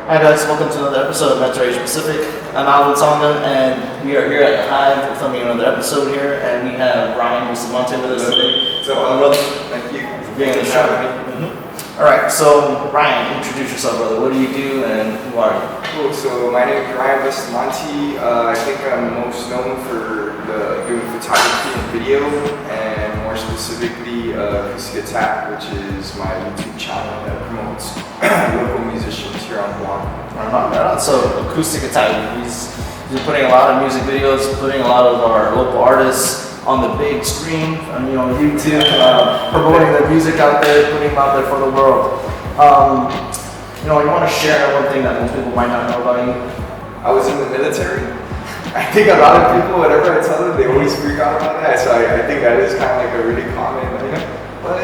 Hi guys, welcome to another episode of Mentor Asia Pacific. I'm Alvin Tonga, and we are here at the Hive. We're filming another episode here, and we have Ryan Bustamante with us today. So, brother, thank you for being on the show. All right, so Ryan, introduce yourself, brother. What do you do, and who are you? Cool. So my name is Ryan Bustamante. I think I'm most known for doing photography and video, and more specifically, Acoustic Attack, which is my YouTube channel that promotes local musicians here on Guam. Right on. So Acoustic Attack, he's putting a lot of music videos, putting a lot of our local artists on the big screen, on YouTube, promoting their music out there, putting them out there for the world. You want to share one thing that most people might not know about you? I was in the military. I think a lot of people, whatever I tell them, they always freak out about that. So I think that is kind of like a really common, but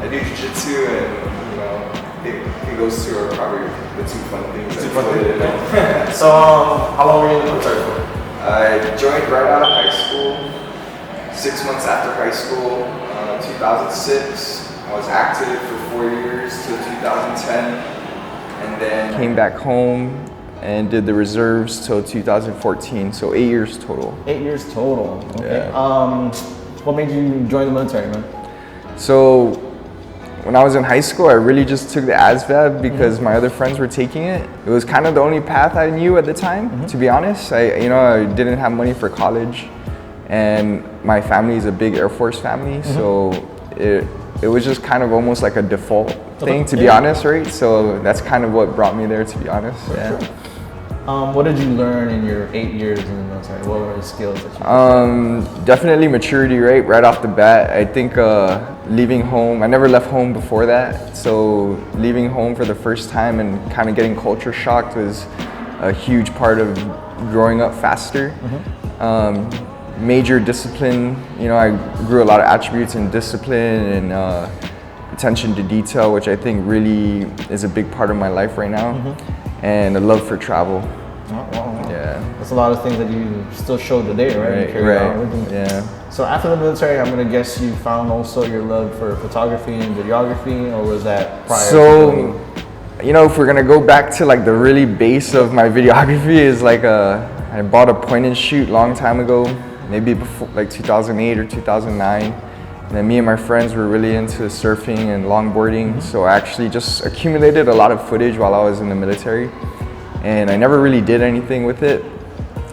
I do jiu-jitsu, and it goes to probably the two fun things. So how long were you in the military for? I joined right out of high school, 6 months after high school, 2006. I was active for 4 years till 2010, and then came back home and did the reserves till 2014, so 8 years total. 8 years total, okay. Yeah. What made you join the military, man? So when I was in high school, I really just took the ASVAB because my other friends were taking it. It was kind of the only path I knew at the time, to be honest. I didn't have money for college, and my family is a big Air Force family, so it was just kind of almost like a default thing, to be honest, right? So that's kind of what brought me there, to be honest. Yeah. What did you learn in your 8 years in the military? What were the skills that you definitely maturity, right off the bat. I think leaving home, I never left home before that, so leaving home for the first time and kind of getting culture shocked was a huge part of growing up faster. Major discipline, I grew a lot of attributes in discipline and attention to detail, which I think really is a big part of my life right now, and a love for travel. Wow. Yeah. That's a lot of things that you still show today, right? Right. Yeah. So after the military, I'm gonna guess you found also your love for photography and videography, or was that prior? So, if we're gonna go back to like the really base of my videography is like I bought a point and shoot long time ago, maybe before like 2008 or 2009. And then me and my friends were really into surfing and longboarding, so I actually just accumulated a lot of footage while I was in the military, and I never really did anything with it.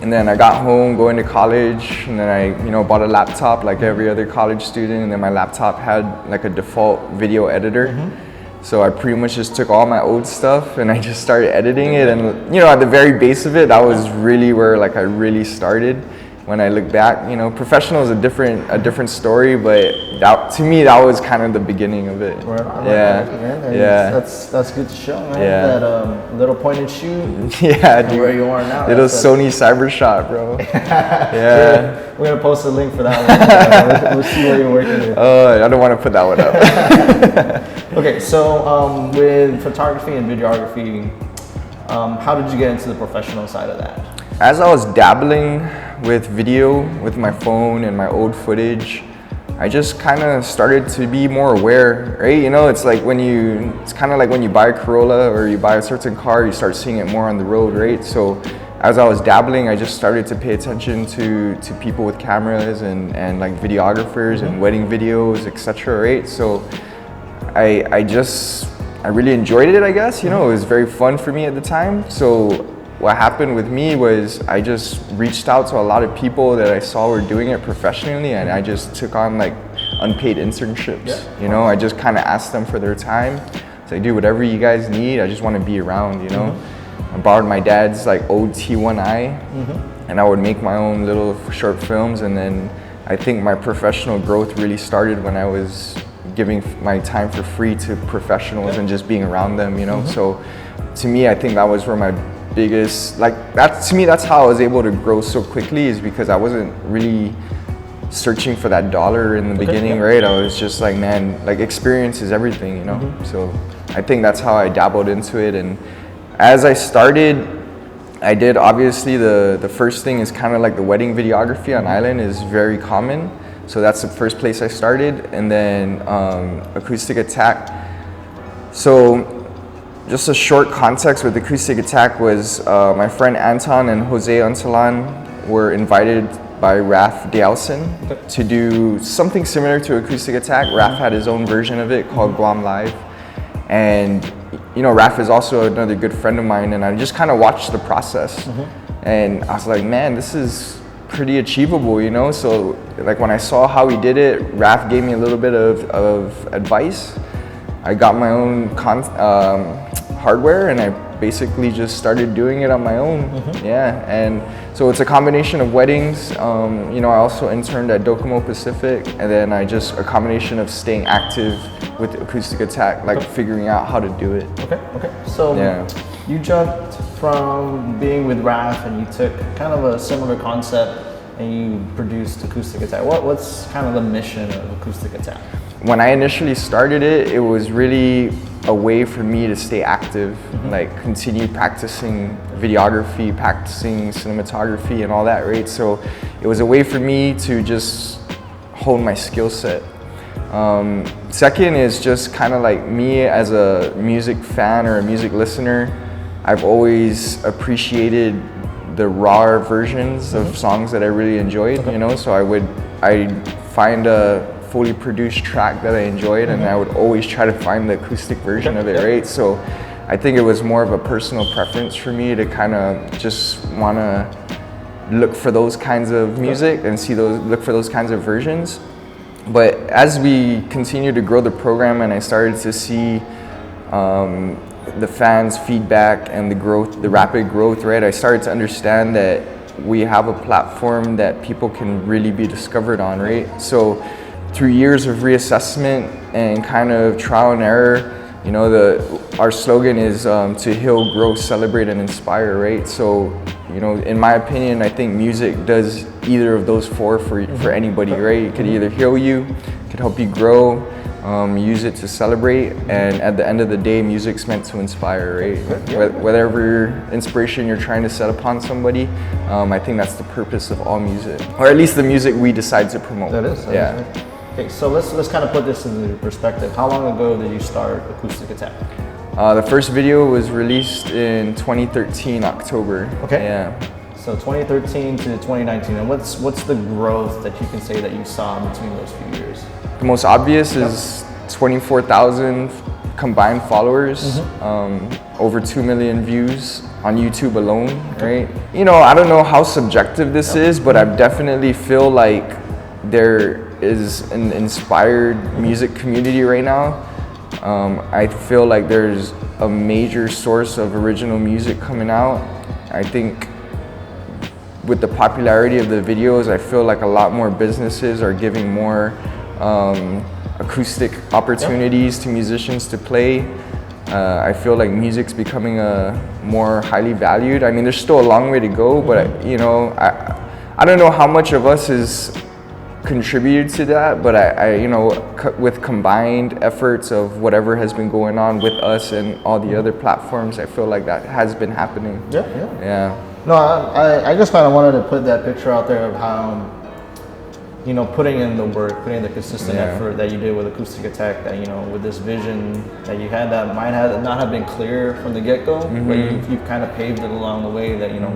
And then I got home going to college, and then I bought a laptop like every other college student, and then my laptop had like a default video editor. So I pretty much just took all my old stuff and I just started editing it, and at the very base of it, that was really where like I really started. When I look back, professional is a different story, but to me that was kind of the beginning of it. Yeah. That's good to show, man. Yeah. That little point and shoot. Yeah, dude. Where you are now. Little Sony Cybershot, bro. Yeah. We're gonna post a link for that one. We'll see where you're working with. I don't want to put that one up. Okay, so with photography and videography, how did you get into the professional side of that? As I was dabbling with video with my phone and my old footage, I just kind of started to be more aware, right? It's kind of like when you buy a Corolla or you buy a certain car, you start seeing it more on the road, right? So as I was dabbling, I just started to pay attention to people with cameras and like videographers and wedding videos, etc., right? So I really enjoyed it, I guess. It was very fun for me at the time. So what happened with me was I just reached out to a lot of people that I saw were doing it professionally, and I just took on like unpaid internships. I just kind of asked them for their time. So I do whatever you guys need. I just want to be around. I borrowed my dad's like old T1i, and I would make my own little short films. And then I think my professional growth really started when I was giving my time for free to professionals and just being around them. So to me, I think that was where my biggest, to me, that's how I was able to grow so quickly, is because I wasn't really searching for that dollar in the beginning, right? I was just like, man, like experience is everything, So I think that's how I dabbled into it. And as I started, I did, obviously, the first thing is kind of like the wedding videography on island is very common. So that's the first place I started. And then Acoustic Attack. So just a short context with Acoustic Attack was my friend Anton and Jose Antalan were invited by Raf Dialson to do something similar to Acoustic Attack. Raf had his own version of it called Guam Live. And you know, Raf is also another good friend of mine, and I just kind of watched the process. And I was like, man, this is pretty achievable, you know? So like when I saw how he did it, Raf gave me a little bit of advice. I got my own hardware, and I basically just started doing it on my own. Yeah, and so it's a combination of weddings. You know, I also interned at Docomo Pacific, and then a combination of staying active with Acoustic Attack, like figuring out how to do it. Okay. So you jumped from being with Raf, and you took kind of a similar concept, and you produced Acoustic Attack. What's kind of the mission of Acoustic Attack? When I initially started it, it was really a way for me to stay active, like continue practicing videography, practicing cinematography and all that, right? So it was a way for me to just hone my skill set. Second is just kind of like me as a music fan or a music listener, I've always appreciated the raw versions of songs that I really enjoyed, you know? So I'd find a fully produced track that I enjoyed, and I would always try to find the acoustic version of it, right? So I think it was more of a personal preference for me to kind of just want to look for those kinds of music and look for those kinds of versions. But as we continued to grow the program and I started to see the fans' feedback and the rapid growth, right? I started to understand that we have a platform that people can really be discovered on, right? So through years of reassessment and kind of trial and error, you know, our slogan is to heal, grow, celebrate, and inspire, right? So, you know, in my opinion, I think music does either of those four for anybody, right? It could either heal you, it could help you grow, use it to celebrate, and at the end of the day, music's meant to inspire, right? Whatever inspiration you're trying to set upon somebody, I think that's the purpose of all music, or at least the music we decide to promote. That is. Okay, so let's kind of put this into perspective. How long ago did you start Acoustic Attack? The first video was released in 2013, October. Okay. Yeah. So 2013 to 2019, and what's the growth that you can say that you saw between those few years? The most obvious is 24,000 combined followers, over 2 million views on YouTube alone, right? You know, I don't know how subjective this is, but I definitely feel like there is an inspired music community right now. I feel like there's a major source of original music coming out. I think with the popularity of the videos, I feel like a lot more businesses are giving more acoustic opportunities to musicians to play. I feel like music's becoming more highly valued. I mean, there's still a long way to go, but you know, I don't know how much of us is contributed to that, but I you know, with combined efforts of whatever has been going on with us and all the other platforms, I feel like that has been happening. Yeah. No, I just kind of wanted to put that picture out there of how, you know, putting in the work, putting in the consistent effort that you did with Acoustic Attack, that, you know, with this vision that you had that might not have been clear from the get-go, but you've kind of paved it along the way, that, you know,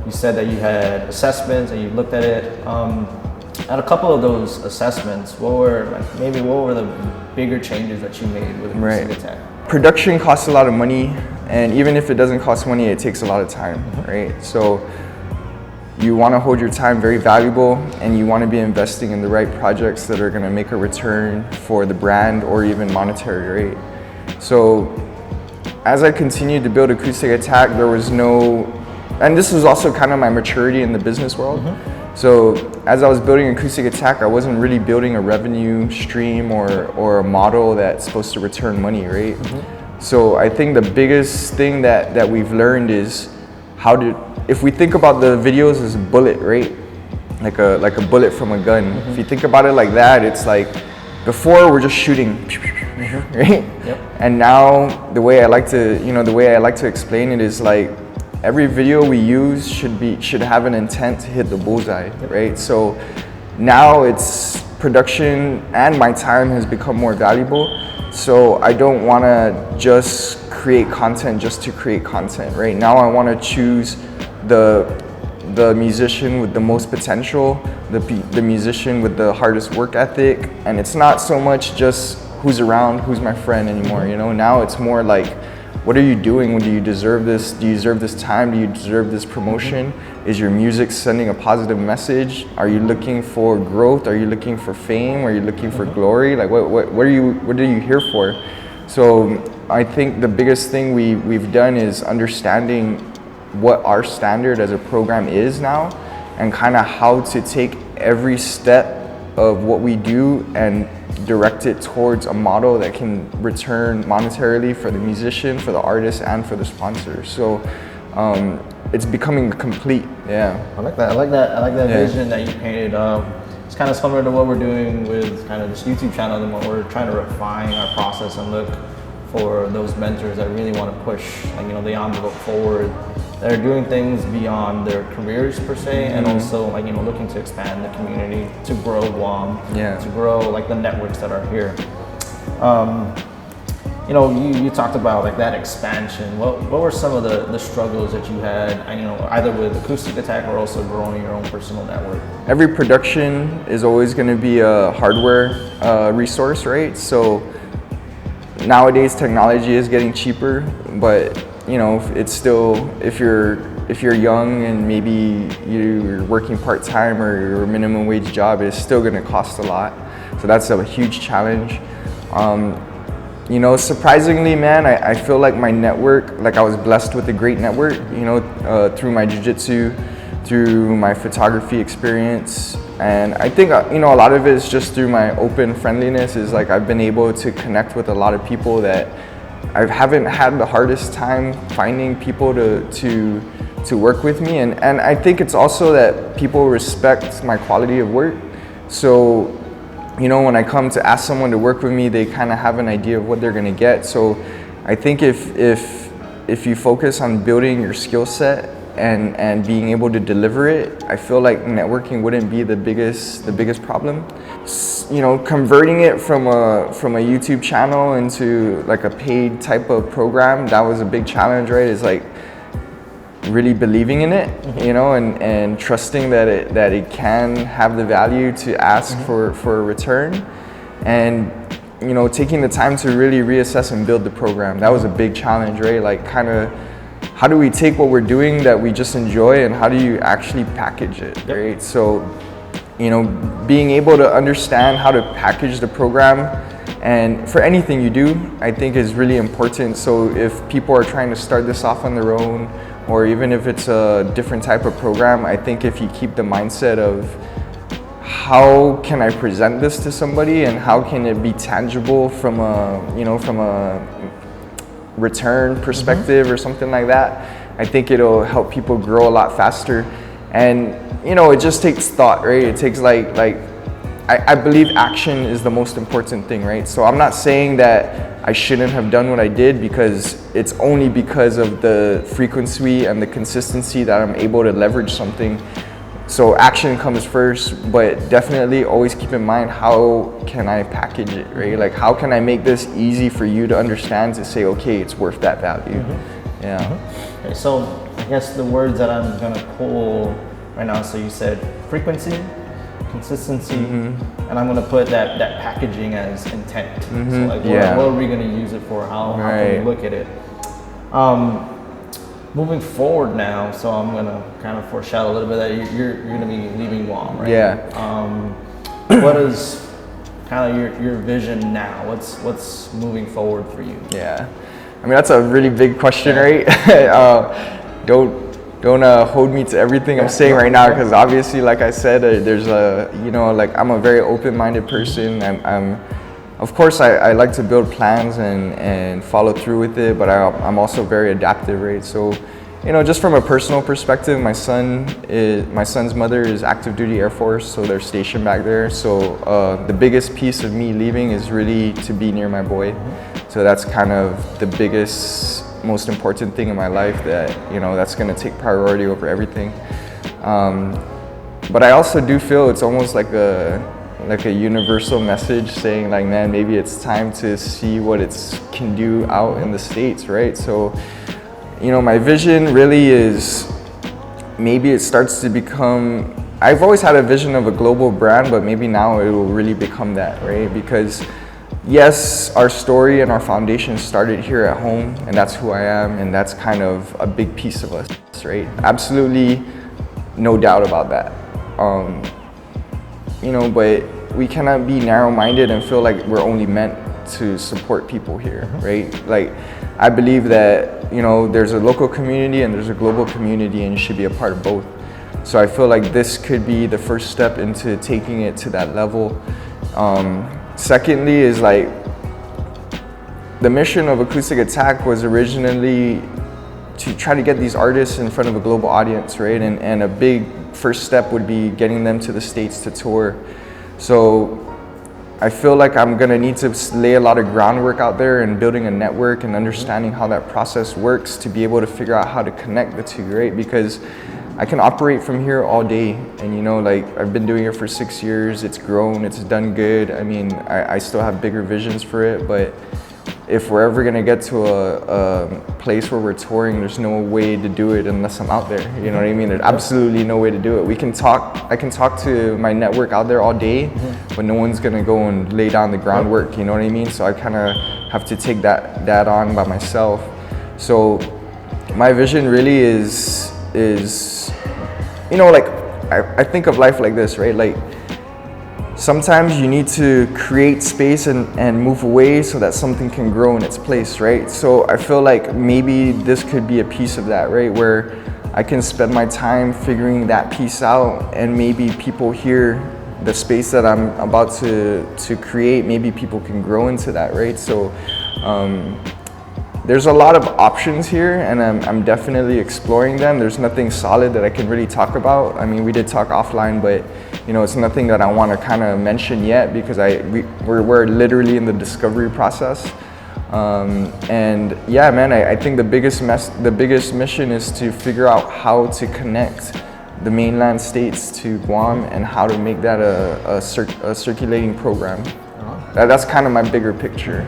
you said that you had assessments and you looked at it. At a couple of those assessments, what were the bigger changes that you made with Acoustic Attack? Production costs a lot of money, and even if it doesn't cost money, it takes a lot of time, right? So you want to hold your time very valuable, and you want to be investing in the right projects that are going to make a return for the brand or even monetary, right? So as I continued to build Acoustic Attack, there was and this was also kind of my maturity in the business world. So as I was building Acoustic Attack, I wasn't really building a revenue stream or a model that's supposed to return money, right? So I think the biggest thing that we've learned is if we think about the videos as a bullet, right? Like a bullet from a gun. If you think about it like that, it's like before we're just shooting, right? And now the way I like to explain it is like, every video we use should have an intent to hit the bullseye, right? So now it's production and my time has become more valuable. So I don't want to just create content just to create content, right? Now I want to choose the musician with the most potential, the musician with the hardest work ethic, and it's not so much just who's around, who's my friend anymore, you know? Now it's more like, what are you doing? Do you deserve this? Do you deserve this time? Do you deserve this promotion? Is your music sending a positive message? Are you looking for growth? Are you looking for fame? Are you looking for glory? Like what are you here for? So I think the biggest thing we've done is understanding what our standard as a program is now, and kind of how to take every step of what we do and direct it towards a model that can return monetarily for the musician, for the artist, and for the sponsor. So it's becoming complete. Yeah. I like that vision that you painted. It's kind of similar to what we're doing with kind of this YouTube channel, and what we're trying to refine our process and look for those mentors that really want to push, like, you know, the envelope forward. They're doing things beyond their careers per se, and also, like, you know, looking to expand the community, to grow Guam, to grow like the networks that are here. You know, you talked about like that expansion. What were some of the struggles that you had, you know, either with Acoustic Attack or also growing your own personal network? Every production is always going to be a hardware resource, right? So nowadays technology is getting cheaper, but you know, it's still, if you're young and maybe you're working part-time or you're a minimum wage job, it's still going to cost a lot. So that's a huge challenge. You know, surprisingly, man, I feel like my network, like I was blessed with a great network, you know, through my jiu-jitsu, through my photography experience. And I think, you know, a lot of it is just through my open friendliness, is like I've been able to connect with a lot of people that I haven't had the hardest time finding people to work with me. And I think it's also that people respect my quality of work. So, you know, when I come to ask someone to work with me, they kind of have an idea of what they're going to get. So I think if you focus on building your skill set and being able to deliver it, I feel like networking wouldn't be the biggest problem. You know, converting it from a YouTube channel into like a paid type of program, that was a big challenge, right? It's like really believing in it, you know, and trusting that it can have the value to ask for a return, and you know, taking the time to really reassess and build the program. That was a big challenge, right? Like, kind of, how do we take what we're doing that we just enjoy, and how do you actually package it, right? So, you know, being able to understand how to package the program, and for anything you do, I think is really important. So if people are trying to start this off on their own, or even if it's a different type of program, I think if you keep the mindset of how can I present this to somebody, and how can it be tangible from a return perspective or something like that, I think it'll help people grow a lot faster. And you know, it just takes thought, right? It takes I believe action is the most important thing, right? So I'm not saying that I shouldn't have done what I did, because it's only because of the frequency and the consistency that I'm able to leverage something. So action comes first, but definitely always keep in mind, how can I package it, right? Like, how can I make this easy for you to understand, to say, okay, it's worth that value. Yeah. Okay, so I guess the words that I'm gonna pull right now, so you said frequency, consistency, and I'm gonna put that packaging as intent. So like, what are we gonna use it for? How can we look at it? Moving forward now, so I'm gonna kind of foreshadow a little bit that you're gonna be leaving Guam, right? Yeah. What is kind of your vision now? What's moving forward for you? Yeah. I mean, that's a really big question, right? Don't hold me to everything I'm saying right now, because obviously, like I said, there's you know, like, I'm a very open-minded person. Of course, I like to build plans and follow through with it, but I'm also very adaptive, right? So, you know, just from a personal perspective, my son's mother is active duty Air Force, so they're stationed back there. So the biggest piece of me leaving is really to be near my boy. So that's kind of the biggest, most important thing in my life, that, you know, that's going to take priority over everything. But I also do feel it's almost like like a universal message saying like, man, maybe it's time to see what it can do out in the States, right? So, you know, my vision really is, maybe it starts to become, I've always had a vision of a global brand, but maybe now it will really become that, right? Because yes, our story and our foundation started here at home, and that's who I am, and that's kind of a big piece of us, right? Absolutely no doubt about that. You know, but we cannot be narrow-minded and feel like we're only meant to support people here, right? Like, I believe that, you know, there's a local community and there's a global community, and you should be a part of both. So I feel like this could be the first step into taking it to that level. Secondly is like, the mission of Acoustic Attack was originally to try to get these artists in front of a global audience, right? And a big first step would be getting them to the States to tour. So I feel like I'm gonna need to lay a lot of groundwork out there and building a network and understanding how that process works to be able to figure out how to connect the two, right? Because I can operate from here all day, and you know, like, I've been doing it for 6 years, it's grown, it's done good. I mean, I still have bigger visions for it, but if we're ever gonna get to a place where we're touring, there's no way to do it unless I'm out there, you know what I mean? There's absolutely no way to do it. I can talk to my network out there all day, but no one's gonna go and lay down the groundwork, you know what I mean? So I kinda have to take that on by myself. So my vision really is, you know, like, I think of life like this, right? Like, sometimes you need to create space and move away so that something can grow in its place, right? So I feel like maybe this could be a piece of that, right? Where I can spend my time figuring that piece out, and maybe people hear the space that I'm about to create, maybe people can grow into that, right? So there's a lot of options here, and I'm definitely exploring them. There's nothing solid that I can really talk about. I mean, we did talk offline, but you know, it's nothing that I want to kind of mention yet, because we're literally in the discovery process. And yeah, man, I think the biggest mission is to figure out how to connect the mainland states to Guam and how to make that a circulating program. That's kind of my bigger picture.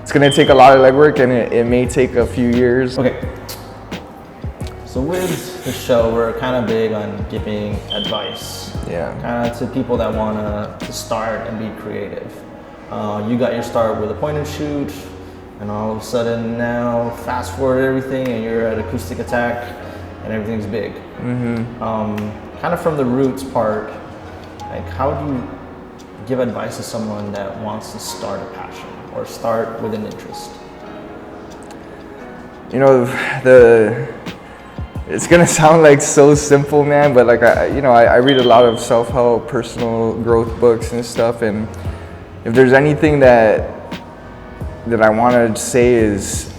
It's gonna take a lot of legwork, and it may take a few years. Okay. So with the show, we're kind of big on giving advice. Yeah. Kind of to people that want to start and be creative. You got your start with a point and shoot, and all of a sudden now, fast forward everything, and you're at Acoustic Attack, and everything's big. Kind of from the roots part, like, how do you give advice to someone that wants to start a passion or start with an interest? You know, it's gonna sound like so simple, man, but like, I read a lot of self-help, personal growth books and stuff, and if there's anything that I want to say is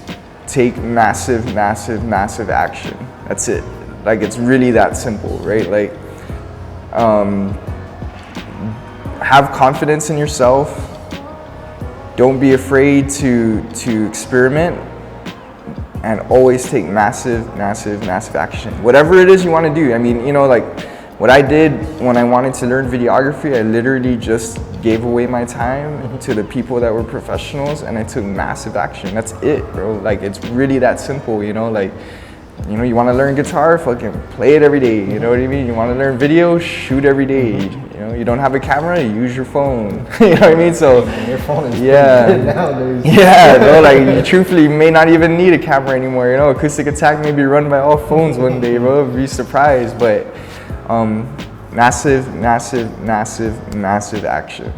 take massive action. That's it. Like, it's really that simple, right? Like, have confidence in yourself. Don't be afraid to experiment, and always take massive action. Whatever it is you want to do. I mean, you know, like, what I did when I wanted to learn videography, I literally just gave away my time to the people that were professionals, and I took massive action. That's it, bro. Like, it's really that simple, you know? Like, you know, you want to learn guitar, fucking play it every day, you know what I mean? You want to learn video, shoot every day. You know, you don't have a camera, use your phone. You know what I mean? So your phone is good nowadays. Yeah, bro, like, you truthfully may not even need a camera anymore, you know? Acoustic Attack may be run by all phones one day, bro. Be surprised, but massive action.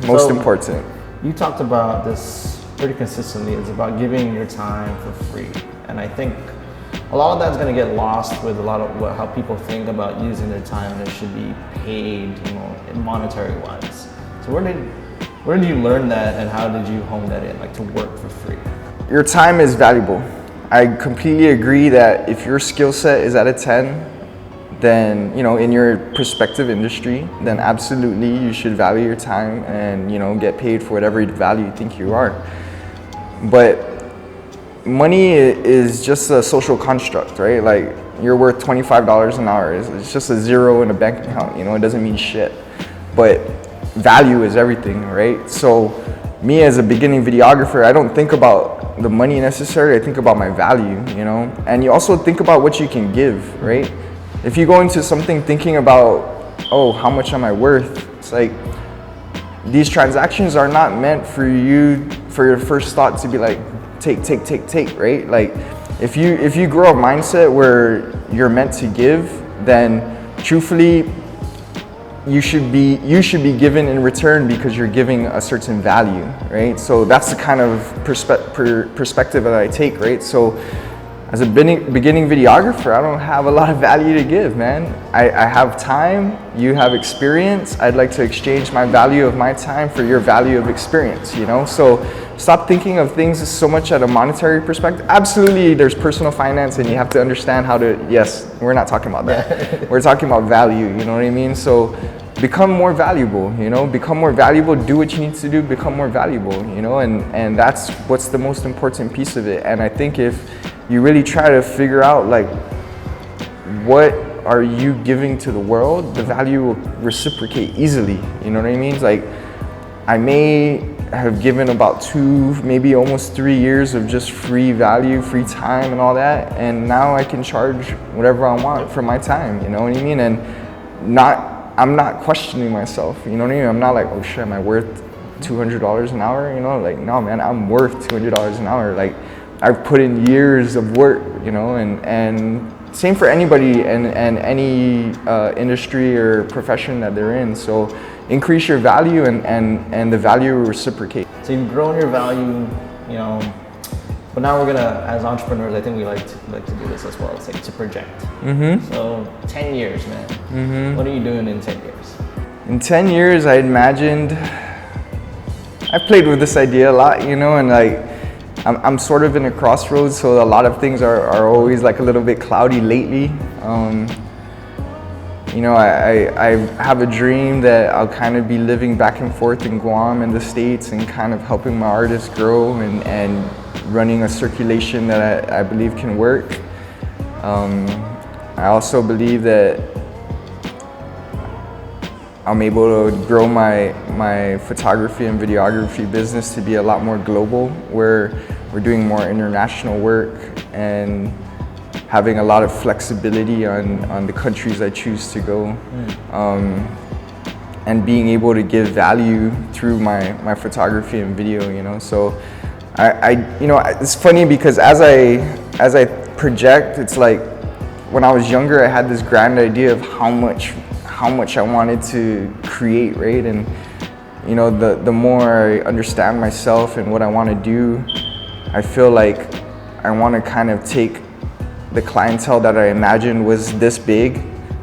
Most important. You talked about this pretty consistently. It's about giving your time for free, and I think a lot of that's going to get lost with a lot of how people think about using their time, and it should be paid, you know, monetary wise. So where did you learn that, and how did you hone that in, like, to work for free? Your time is valuable. I completely agree that if your skill set is at a 10, then, you know, in your prospective industry, then absolutely you should value your time and, you know, get paid for whatever value you think you are. But money is just a social construct, right? Like, you're worth $25 an hour. It's just a zero in a bank account, you know, it doesn't mean shit. But value is everything, right? So me as a beginning videographer, I don't think about the money necessarily, I think about my value, you know? And you also think about what you can give, right? If you go into something thinking about, oh, how much am I worth? It's like, these transactions are not meant for you, for your first thought to be like, take, right? Like, if you grow a mindset where you're meant to give, then truthfully, you should be given in return because you're giving a certain value, right? So that's the kind of perspective that I take, right? So as a beginning videographer, I don't have a lot of value to give, man. I have time, you have experience. I'd like to exchange my value of my time for your value of experience, you know? So stop thinking of things so much at a monetary perspective. Absolutely, there's personal finance and you have to understand how to, yes, we're not talking about that. We're talking about value, you know what I mean? So become more valuable, you know, become more valuable, do what you need to do, become more valuable, you know, and that's what's the most important piece of it. And I think if you really try to figure out like, what are you giving to the world, the value will reciprocate easily, you know what I mean? It's like, I may have given about 2, maybe almost 3 years of just free value, free time and all that, and now I can charge whatever I want for my time, you know what I mean? And I'm not questioning myself, you know what I mean? I'm not like, oh shit, am I worth $200 an hour, you know? Like, no man, I'm worth $200 an hour. Like, I've put in years of work, you know, and same for anybody and any industry or profession that they're in. So increase your value and the value will reciprocate. So you've grown your value, you know, but now we're gonna, as entrepreneurs, I think we like to do this as well. It's like to project. So 10 years, man. What are you doing in 10 years? In 10 years, I imagined, I played with this idea a lot, you know, and like, I'm sort of in a crossroads, so a lot of things are always like a little bit cloudy lately. You know, I have a dream that I'll kind of be living back and forth in Guam and the States and kind of helping my artists grow and running a circulation that I believe can work. I also believe that I'm able to grow my photography and videography business to be a lot more global, where we're doing more international work and having a lot of flexibility on the countries I choose to go, and being able to give value through my photography and video, you know. So you know, it's funny because as I project, it's like when I was younger, I had this grand idea of how much I wanted to create, right? And you know, the more I understand myself and what I want to do, I feel like I want to kind of take the clientele that I imagined was this big,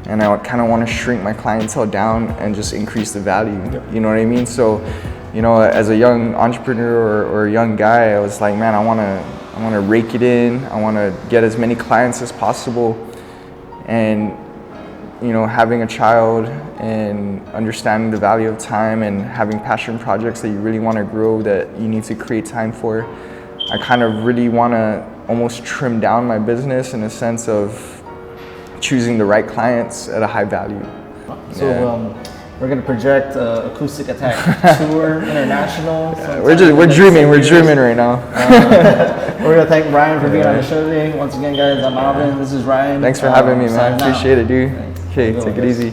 and I kind of want to shrink my clientele down and just increase the value. You know what I mean? So, you know, as a young entrepreneur or a young guy, I was like, man, I want to rake it in. I want to get as many clients as possible. And you know, having a child and understanding the value of time and having passion projects that you really want to grow, that you need to create time for, I kind of really want to almost trim down my business in a sense of choosing the right clients at a high value. So we're gonna project Acoustic Attack Tour International. Yeah, we're dreaming right now. We're gonna thank Ryan for being on the show today. Once again, guys, I'm Alvin. This is Ryan. Thanks for having me, man. Appreciate it, dude. Okay, take it easy.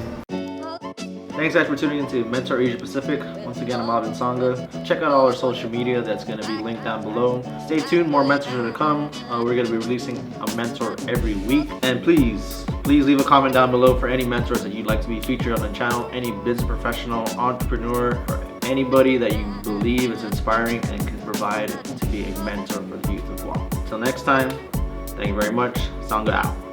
Thanks guys for tuning into Mentor Asia Pacific. Once again, I'm Alvin Sanga. Check out all our social media, that's going to be linked down below. Stay tuned, more mentors are to come. We're going to be releasing a mentor every week. And please leave a comment down below for any mentors that you'd like to be featured on the channel, any business professional, entrepreneur, or anybody that you believe is inspiring and can provide to be a mentor for the youth of Guam. Until next time, thank you very much. Sanga out.